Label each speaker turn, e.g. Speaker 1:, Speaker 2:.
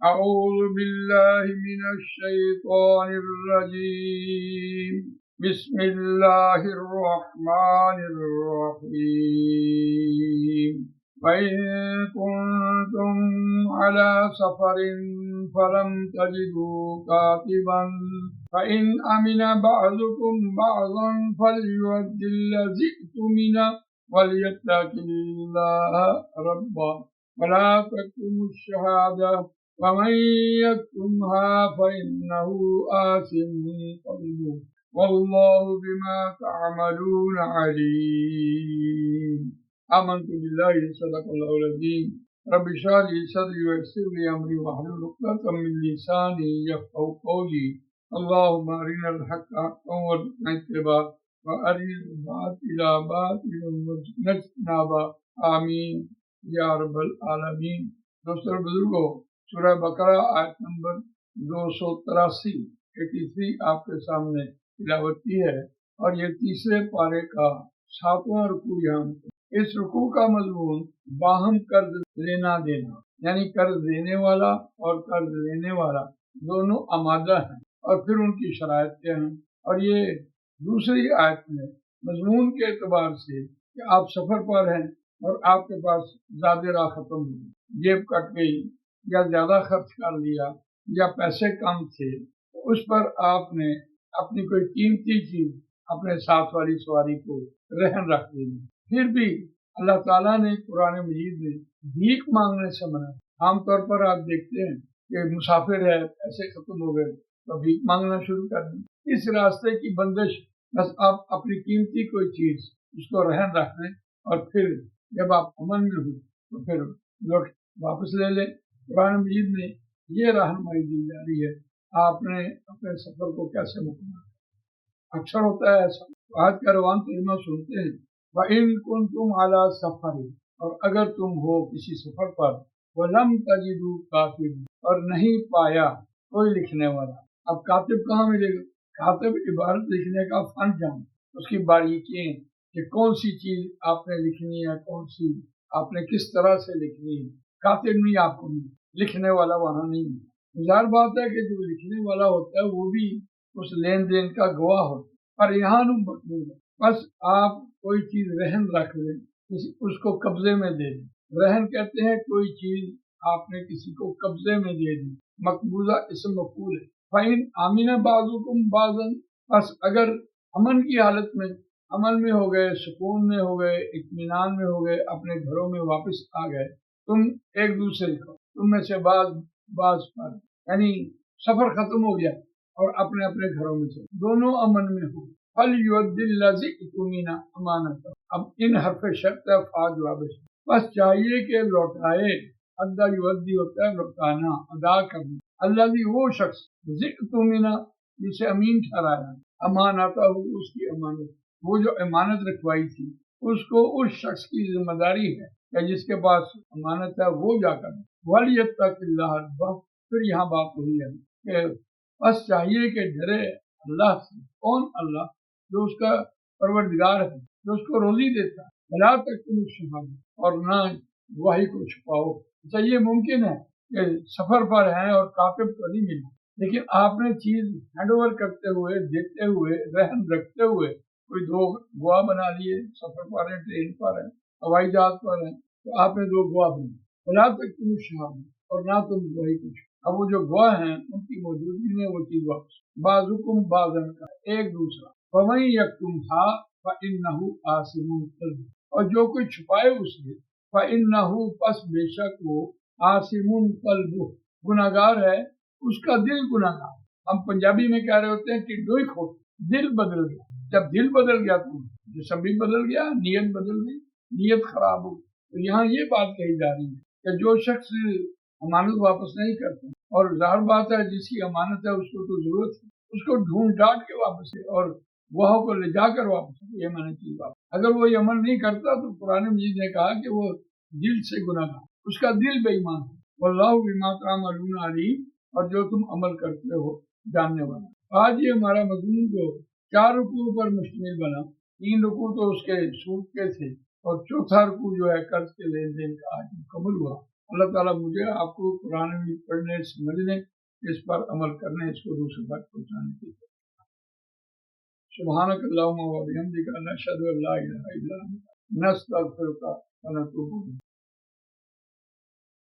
Speaker 1: أعوذ بالله من الشيطان الرجيم. بسم الله الرحمن الرحيم. وإن كنتم على سفر فلم تجدوا كاتبا فإن أمن بعضكم بعضا فليؤد الذي اؤتمن وليتق الله ربه ولا تكتموا الشهادة ومن يكتمها فإنه آثم قلبه والله بما تعملون عليم. آمنت بالله صدق الله العظيم. رب اشرح لي صدري ويسر لي أمري واحلل عقدة من لساني يفقهوا قولي. اللهم أرنا الحق حقا وارزقنا اتباعه وأرنا الباطل باطلا وارزقنا اجتنابه. آمین یا رب العالمین. دوستو بزرگوں، سورہ بقرہ آیت نمبر 283 آپ کے سامنے تلاوت کی ہے، اور یہ تیسرے پارے کا 7واں رکوع یہاں. اس رکوع کا مضمون باہم قرض لینا دینا، یعنی قرض دینے والا اور قرض لینے والا دونوں آمادہ ہیں، اور پھر ان کی شرائط کیا ہیں. اور یہ دوسری آیت میں مضمون کے اعتبار سے کہ آپ سفر پر ہیں اور آپ کے پاس زیادہ راہ ختم ہوئی، جیب کٹ گئی یا زیادہ خرچ کر لیا یا پیسے کم تھے، اس پر آپ نے اپنی کوئی قیمتی چیز اپنے ساتھ والی سواری کو رہن رکھ دی. پھر بھی اللہ تعالیٰ نے قرآن مجید میں بھیک مانگنے سے منع. عام طور پر آپ دیکھتے ہیں کہ مسافر ہے، پیسے ختم ہو گئے تو بھیک مانگنا شروع کر دیں. اس راستے کی بندش، بس آپ اپنی قیمتی کوئی چیز اس کو رہن رکھ دیں اور پھر جب آپ امن میں ہو تو پھر لوٹ واپس لے لیں. قرآن مجید میں یہ رہنمائی دی جا رہی ہے آپ نے اپنے سفر کو کیسے مکمل. اکثر ہوتا ہے ایسا، آج کا روان ترجمہ سنتے ہیں وَإِن كُنتُمْ عَلَى سَفَرٍ، اور اگر تم ہو کسی سفر پر، وَلَمْ تَجِدُوا كَاتِبًا، اور نہیں پایا کوئی لکھنے والا. اب کاتب کہاں ملے گا؟ کاتب عبارت لکھنے کا فن جان، اس کی باریکیاں کہ کون سی چیز آپ نے لکھنی ہے، کون سی آپ نے کس طرح سے لکھنی ہے. کاتب نہیں آپ کو نہیں، لکھنے والا وہاں نہیں ہے. ظاہر بات ہے کہ جو لکھنے والا ہوتا ہے وہ بھی اس لین دین کا گواہ ہوتا ہے، پر یہاں مطلوب ہے بس آپ کوئی چیز رہن رکھ لیں، اس کو قبضے میں دے دیں. رہن کہتے ہیں کوئی چیز آپ نے کسی کو قبضے میں دے دی، مقبوضہ اسم مفعول ہے. فَإِنْ آمِنَ بَعْضُكُمْ بَعْضًا، بس اگر امن کی حالت میں، عمل میں ہو گئے، سکون میں ہو گئے، اطمینان میں ہو گئے، اپنے گھروں میں واپس آ گئے، تم ایک دوسرے کو، تم میں سے بعض پر، یعنی سفر ختم ہو گیا اور اپنے اپنے گھروں میں سے دونوں امن میں ہو. فَلْيُؤَدِّ الَّذِي اؤْتُمِنَ أَمَانَتَهُ، اب ان حرف شرط ہے، فا جواب ہے، بس چاہیے کہ لوٹائے. ادا یؤدی ہوتا ہے لوٹانا، ادا کرنا. الذی، وہ شخص، اؤْتُمِنَ، جسے امین ٹھہرایا، امانتہ، اس کی امانت، وہ جو امانت رکھوائی تھی اس کو اس شخص کی ذمہ داری ہے کہ جس کے پاس امانت ہے وہ جا کر وَلْيَتَّقِ اللَّهَ رَبَّهُ. پھر یہاں بات ہوئی ہے کہ بس چاہیے کہ ڈرے اللہ سے. کون؟ اللہ جو اس کا پروردگار ہے، جو اس کو روزی دیتا ہے. وَلَا تَكْتُمُوا الشَّهَادَةَ، اور نہ گواہی کو چھپاؤ. اچھا، یہ ممکن ہے کہ سفر پر ہیں اور کاتب کو نہیں ملا، لیکن آپ نے چیز ہینڈ اوور کرتے ہوئے، دیتے ہوئے، رہن رکھتے ہوئے کوئی دو گواہ بنا لیے. سفر پر ہیں، ٹرین پر ہیں، ہوائی جہاز پر ہیں، تو آپ نے دو گواہ بنائے. وَلَا تَكْتُمُوا الشَّهَادَةَ، اور نہ تم گواہی کو چھپاؤ. اب وہ جو گواہ ہیں ان کی موجودگی میں وہ چیز واپس. بعضکم بعضا کا، ایک دوسرا. فَمَن يَكْتُمْهَا فَإِنَّهُ آثِمٌ قَلْبُهُ، اور جو کوئی چھپائے اسے، فَإِنَّهُ، پس بے شک وہ، آثِمٌ قَلْبُهُ، گناہگار ہے، اس کا دل گناہگار. ہم پنجابی میں کہہ رہے ہوتے ہیں کہ ڈوئی کھوٹ، دل بدل گیا. جب دل بدل گیا تو جسم بھی بدل گیا، نیت بدل گئی، نیت خراب ہو. تو یہاں یہ بات کہی جا رہی ہے کہ جو شخص امانت واپس نہیں کرتے، اور ظاہر بات ہے جس کی امانت ہے اس کو تو ضرورت ہے، اس کو ڈھونڈ ڈانٹ کے واپس ہے اور گواہوں کو لے جا کر واپس ہے. یہ میں نے کی بات. اگر وہ یہ عمل نہیں کرتا تو قرآن مجید نے کہا کہ وہ دل سے گناہ گار، اس کا دل بے ایمان ہے. واللہ بما تعملون علیم، اور جو تم عمل کرتے ہو جاننے والا. آج یہ ہمارا مضمون جو 4 رکوع پر مشتمل بنا، 3 رکوع تو اس کے سود کے تھے، اور چوتھا رکوع جو ہے قرض کے لین دین کا آج مکمل ہوا. اللہ تعالیٰ مجھے آپ کو قرآن میں پڑھنے سمجھنے اس پر عمل کرنے اس کو دوسرے تک پہنچانے کی سبحانک اللہم و بحمدک نشہد ان لا الہ الا انت نستغفرک و نتوب الیک